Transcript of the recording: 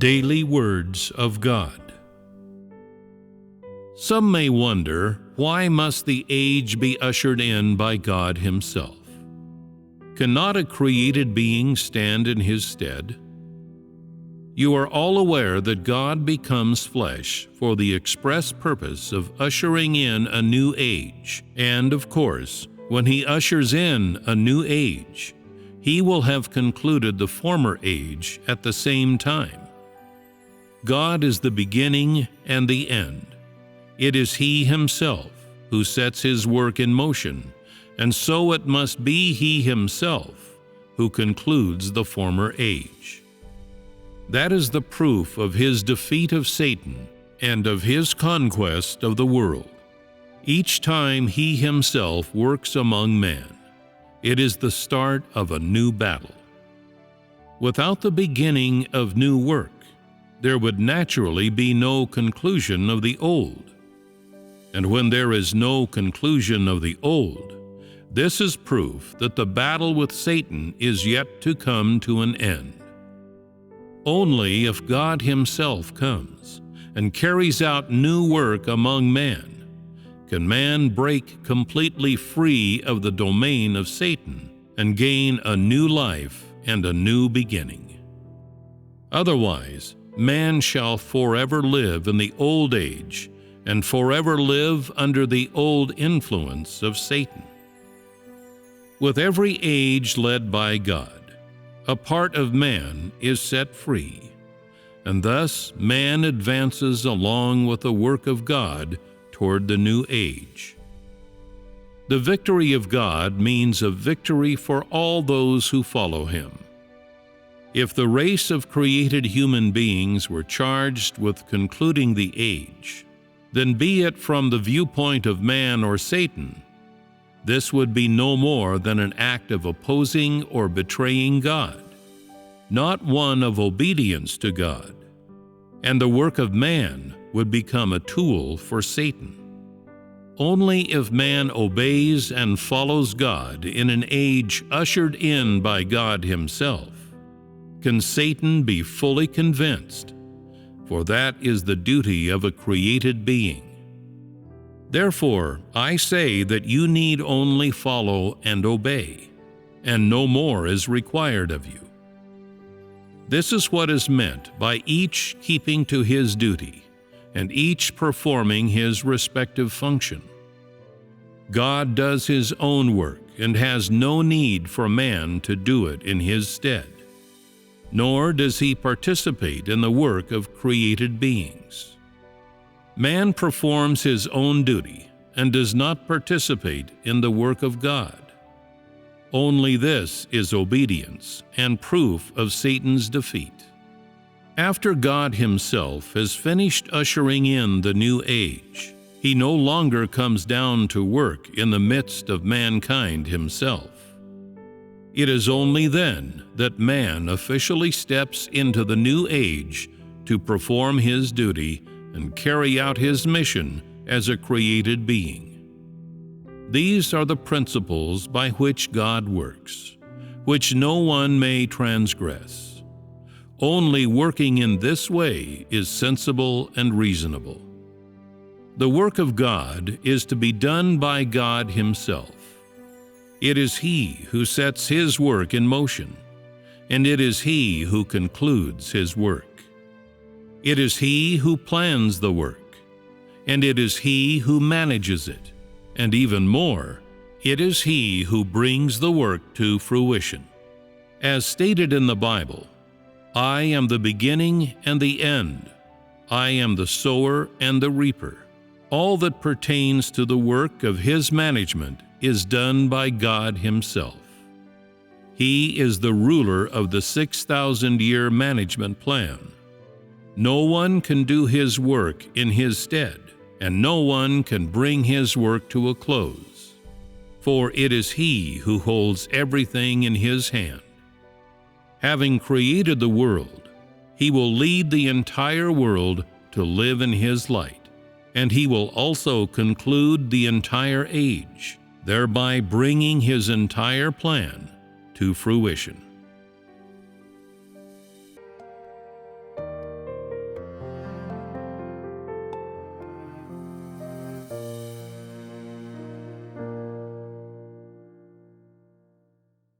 Daily Words of God. Some may wonder, why must the age be ushered in by God Himself? Cannot a created being stand in His stead? You are all aware that God becomes flesh for the express purpose of ushering in a new age, and, of course, when He ushers in a new age, He will have concluded the former age at the same time. God is the beginning and the end. It is He Himself who sets His work in motion, and so it must be He Himself who concludes the former age. That is the proof of His defeat of Satan and of His conquest of the world. Each time He Himself works among man, it is the start of a new battle. Without the beginning of new work, there would naturally be no conclusion of the old. And when there is no conclusion of the old, this is proof that the battle with Satan is yet to come to an end. Only if God Himself comes and carries out new work among man, can man break completely free of the domain of Satan and gain a new life and a new beginning. Otherwise, man shall forever live in the old age and forever live under the old influence of Satan. With every age led by God, a part of man is set free, and thus man advances along with the work of God toward the new age. The victory of God means a victory for all those who follow Him. If the race of created human beings were charged with concluding the age, then be it from the viewpoint of man or Satan, this would be no more than an act of opposing or betraying God, not one of obedience to God, and the work of man would become a tool for Satan. Only if man obeys and follows God in an age ushered in by God Himself can Satan be fully convinced, for that is the duty of a created being. Therefore, I say that you need only follow and obey, and no more is required of you. This is what is meant by each keeping to his duty, and each performing his respective function. God does His own work and has no need for man to do it in His stead, nor does He participate in the work of created beings. Man performs his own duty and does not participate in the work of God. Only this is obedience and proof of Satan's defeat. After God Himself has finished ushering in the new age, He no longer comes down to work in the midst of mankind himself. It is only then that man officially steps into the new age to perform his duty and carry out his mission as a created being. These are the principles by which God works, which no one may transgress. Only working in this way is sensible and reasonable. The work of God is to be done by God Himself. It is He who sets His work in motion, and it is He who concludes His work. It is He who plans the work, and it is He who manages it, and even more, it is He who brings the work to fruition. As stated in the Bible, I am the beginning and the end. I am the sower and the reaper. All that pertains to the work of His management is done by God Himself. He is the ruler of the 6,000-year management plan. No one can do His work in His stead, and no one can bring His work to a close, for it is He who holds everything in His hand. Having created the world, He will lead the entire world to live in His light, and He will also conclude the entire age, thereby bringing His entire plan to fruition.